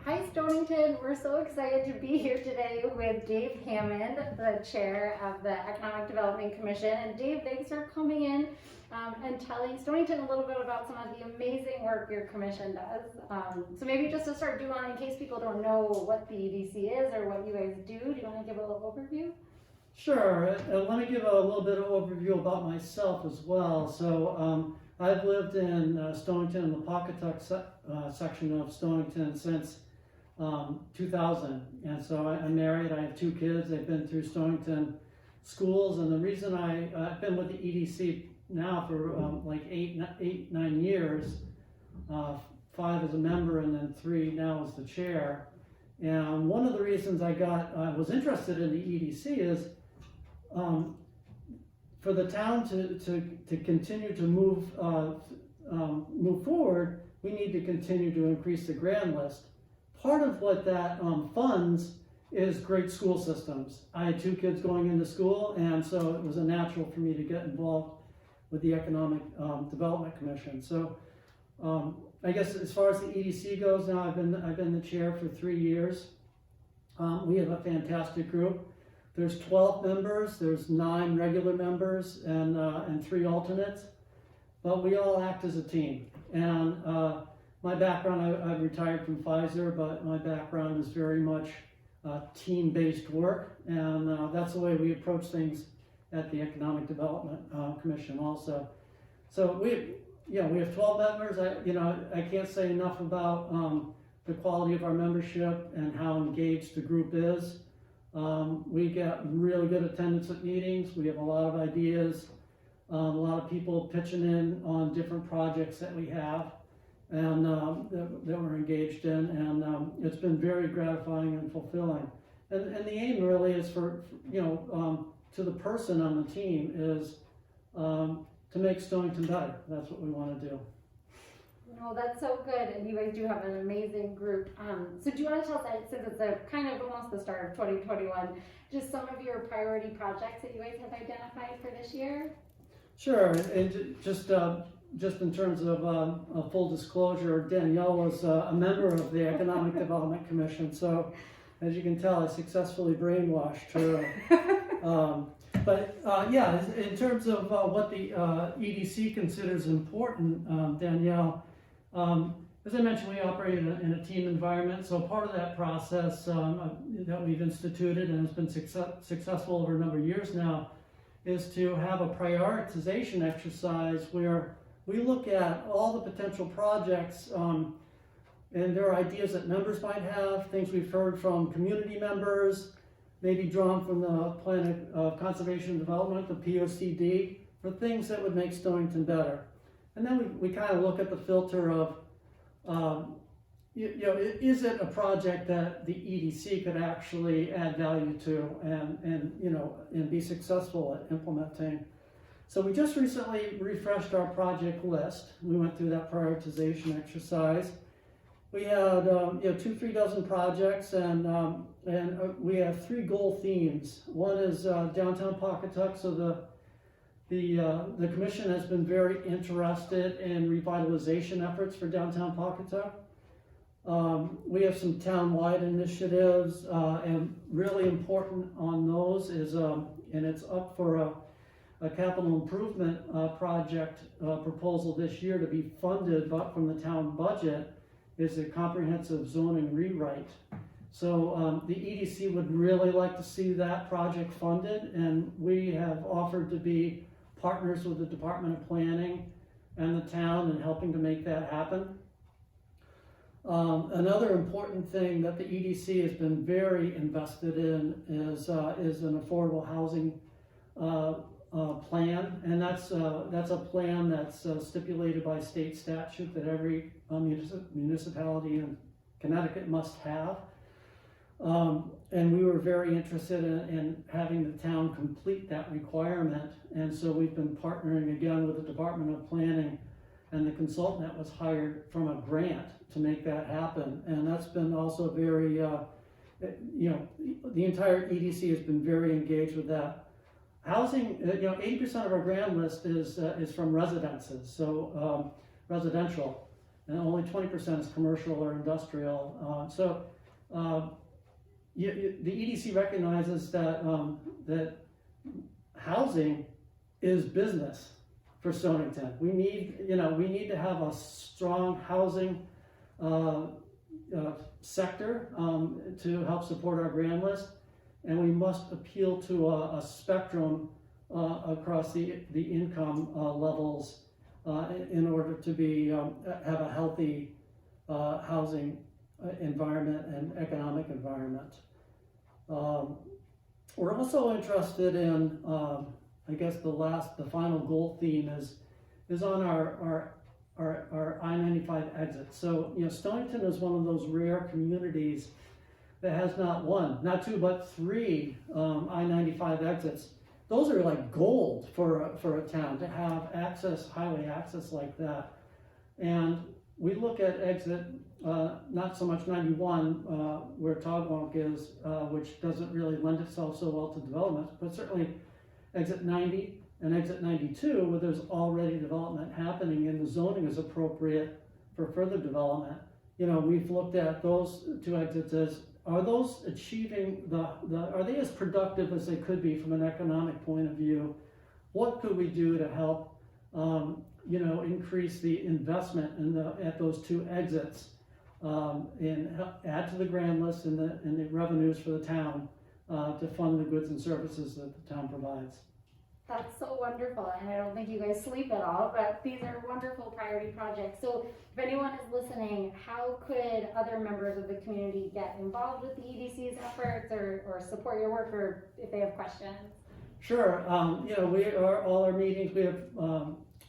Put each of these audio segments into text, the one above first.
Hi Stonington, we're so excited to be here today with Dave Hammond, the chair of the Economic Development Commission. And Dave, thanks for coming in and telling Stonington a little bit about some of the amazing work your commission does. So maybe just to start doing, in case people don't know what the EDC is or what you guys do you want to give a little overview? Sure. Let me give a little bit of overview about myself as well. So I've lived in Stonington, in the Pawcatuck section of Stonington since 2000, and so I'm married. I have two kids. They've been through Stonington schools, and the reason I've been with the EDC now for like eight, 9 years, 5 as a member, and then 3 now as the chair. And one of the reasons I was interested in the EDC is for the town to continue to move forward. We need to continue to increase the grand list. Part of what that funds is great school systems. I had 2 kids going into school, and so it was a natural for me to get involved with the Economic Development Commission. So I guess as far as the EDC goes now, I've been the chair for 3 years. We have a fantastic group. There's 12 members, there's 9 regular members, and 3 alternates, but we all act as a team. And my background, I retired from Pfizer, but my background is very much team-based work, and that's the way we approach things at the Economic Development Commission also. So we have 12 members. I can't say enough about the quality of our membership and how engaged the group is. We get really good attendance at meetings. We have a lot of ideas, a lot of people pitching in on different projects that we have and that we're engaged in, and it's been very gratifying and fulfilling. And the aim really is for to the person on the team is to make Stonington better. That's what we want to do. Well, that's so good, and you guys do have an amazing group. So do you want to tell us, since it's a kind of almost the start of 2021, just some of your priority projects that you guys have identified for this year? Sure, and just in terms of a full disclosure, Danielle was a member of the Economic Development Commission, so as you can tell, I successfully brainwashed her. But in terms of what the EDC considers important, Danielle, as I mentioned, we operate in a team environment, so part of that process that we've instituted and has been successful over a number of years now is to have a prioritization exercise where we look at all the potential projects and there are ideas that members might have, things we've heard from community members, maybe drawn from the Plan of Conservation and Development, the POCD, for things that would make Stonington better. And then we kind of look at the filter of, is it a project that the EDC could actually add value to and be successful at implementing. So we just recently refreshed our project list. We went through that prioritization exercise. We had 2-3 dozen projects, and we have 3 goal themes. One is downtown Pawcatuck. So the commission has been very interested in revitalization efforts for downtown Pawcatuck. We have some town-wide initiatives, and really important on those is, and it's up for a capital improvement project proposal this year to be funded but from the town budget, is a comprehensive zoning rewrite. So the EDC would really like to see that project funded, and we have offered to be partners with the Department of Planning and the town in helping to make that happen. Another important thing that the EDC has been very invested in is an affordable housing plan, and that's a plan that's stipulated by state statute that every municipality in Connecticut must have. And we were very interested in having the town complete that requirement, and so we've been partnering again with the Department of Planning and the consultant that was hired from a grant to make that happen. And that's been also very, the entire EDC has been very engaged with that. Housing, 80% of our grant list is from residences, so residential. and only 20% is commercial or industrial. The EDC recognizes that that housing is business for Stonington. We need to have a strong housing sector to help support our grand list, and we must appeal to a spectrum across the income levels in order to have a healthy housing environment and economic environment. We're also interested in, I guess the final goal theme is on our I-95 exit. So, Stonington is one of those rare communities that has not one, not two, but three I-95 exits. Those are like gold for a town to have access, highway access like that. And we look at exit, not so much 91, where Togwonk is, which doesn't really lend itself so well to development, but certainly exit 90 and exit 92, where there's already development happening and the zoning is appropriate for further development. We've looked at those two exits as, are those achieving are they as productive as they could be from an economic point of view? What could we do to help, increase the investment at those two exits, and add to the grand list and the revenues for the town to fund the goods and services that the town provides? That's so wonderful, and I don't think you guys sleep at all, but these are wonderful priority projects. So if anyone is listening, how could other members of the community get involved with the EDC's efforts or support your work, or if they have questions? Sure. We are all our meetings. We have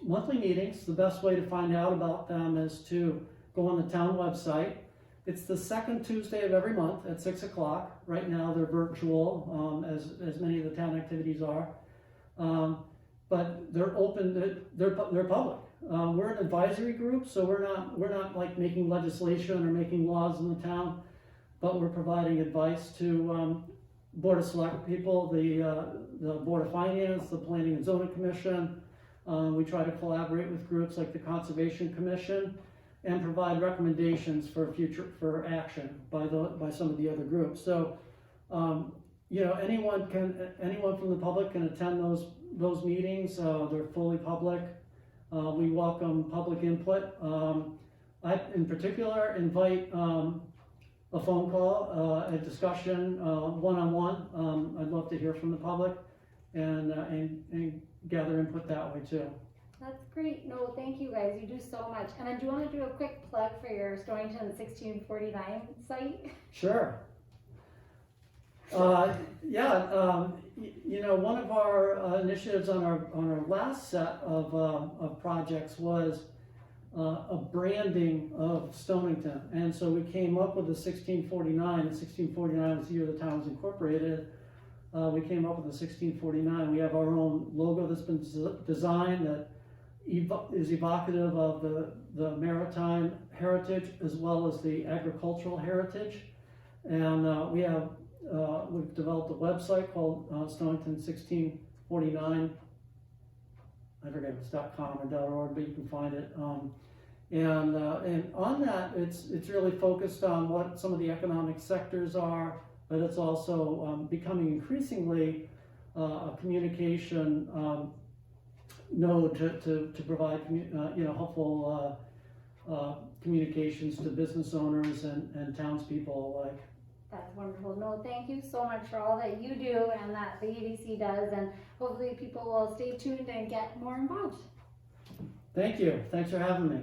monthly meetings. The best way to find out about them is to go on the town website. It's the second Tuesday of every month at 6 o'clock. Right now they're virtual, as many of the town activities are. But they're open. They're public. We're an advisory group, so we're not like making legislation or making laws in the town, but we're providing advice to Board of Select people, the Board of Finance, the Planning and Zoning Commission. We try to collaborate with groups like the Conservation Commission and provide recommendations for action by some of the other groups. So, anyone from the public can attend those meetings. They're fully public. We welcome public input. I, in particular, invite a phone call, a discussion, one-on-one. I'd love to hear from the public and gather input that way too. That's great. No, thank you guys. You do so much. And then do you want to do a quick plug for your Stonington 1649 site? Sure. One of our initiatives on our last set of projects was a branding of Stonington, and so we came up with the 1649. And 1649 was the year the town was incorporated. We came up with the 1649. We have our own logo that's been designed that is evocative of the maritime heritage as well as the agricultural heritage, and we've developed a website called Stonington 1649. I forget if it's .com or .org, but you can find it. And on that, it's really focused on what some of the economic sectors are, but it's also becoming increasingly a communication node to provide helpful communications to business owners and townspeople alike. That's wonderful. No, thank you so much for all that you do and that the EDC does, and hopefully people will stay tuned and get more involved. Thank you. Thanks for having me.